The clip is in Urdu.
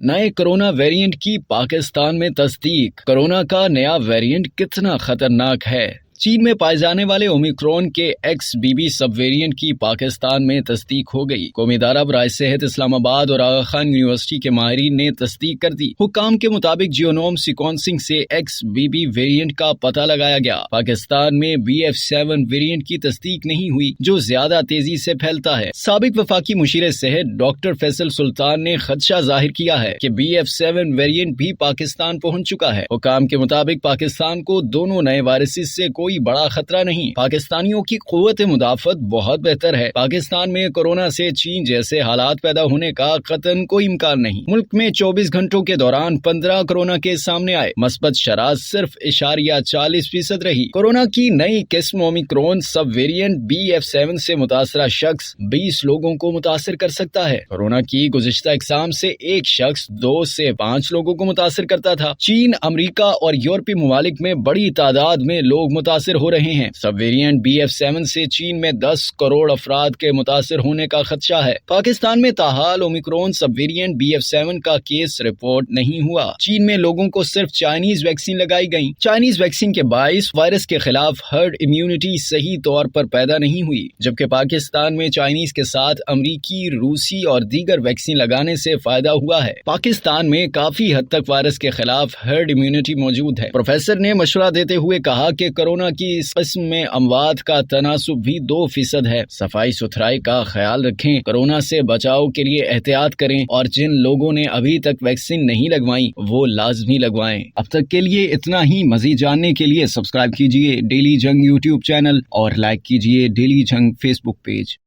نئے کورونا ویریئنٹ کی پاکستان میں تصدیق۔ کورونا کا نیا ویریئنٹ کتنا خطرناک ہے؟ چین میں پائے جانے والے اومیکرون کے XBB سب ویریئنٹ کی پاکستان میں تصدیق ہو گئی۔ قومی ادارہ برائے صحت اسلام آباد اور آغا خان یونیورسٹی کے ماہرین نے تصدیق کر دی۔ حکام کے مطابق جینوم سیکوینسنگ سے XBB ویریئنٹ کا پتہ لگایا گیا۔ پاکستان میں BF7 ویریئنٹ کی تصدیق نہیں ہوئی جو زیادہ تیزی سے پھیلتا ہے۔ سابق وفاقی مشیر صحت ڈاکٹر فیصل سلطان نے خدشہ ظاہر کیا ہے کہ BF7 ویریئنٹ بھی پاکستان پہنچ چکا ہے۔ حکام کے مطابق پاکستان کو دونوں نئے وائرسز سے کوئی بڑا خطرہ نہیں۔ پاکستانیوں کی قوت مدافعت بہت بہتر ہے۔ پاکستان میں کورونا سے چین جیسے حالات پیدا ہونے کا قطعاً کوئی امکان نہیں۔ ملک میں 24 گھنٹوں کے دوران 15 کورونا کیس سامنے آئے۔ مثبت شرح صرف 0.40% رہی۔ کورونا کی نئی قسم اومیکرون سب ویریئنٹ BF7 سے متاثرہ شخص 20 لوگوں کو متاثر کر سکتا ہے۔ کورونا کی گزشتہ اقسام سے ایک شخص 2 سے 5 لوگوں کو متاثر کرتا تھا۔ چین، امریکہ اور یورپی ممالک میں بڑی تعداد میں لوگ متاثر ہو رہے ہیں۔ سب ویریئنٹ BF7 سے چین میں 10 کروڑ افراد کے متاثر ہونے کا خدشہ ہے۔ پاکستان میں تاحال اومیکرون سب ویریئنٹ BF7 کا کیس رپورٹ نہیں ہوا۔ چین میں لوگوں کو صرف چائنیز ویکسین لگائی گئی۔ چائنیز ویکسین کے باعث وائرس کے خلاف ہرڈ امیونٹی صحیح طور پر پیدا نہیں ہوئی، جبکہ پاکستان میں چائنیز کے ساتھ امریکی، روسی اور دیگر ویکسین لگانے سے فائدہ ہوا ہے۔ پاکستان میں کافی حد تک وائرس کے خلاف ہرڈ امیونٹی موجود ہے۔ پروفیسر نے مشورہ دیتے ہوئے کہا کہ کورونا کی اس قسم میں اموات کا تناسب بھی 2% ہے۔ صفائی ستھرائی کا خیال رکھیں، کورونا سے بچاؤ کے لیے احتیاط کریں اور جن لوگوں نے ابھی تک ویکسین نہیں لگوائی وہ لازمی لگوائیں۔ اب تک کے لیے اتنا ہی۔ مزید جاننے کے لیے سبسکرائب کیجیے ڈیلی جنگ YouTube چینل اور لائک کیجیے ڈیلی جنگ Facebook پیج۔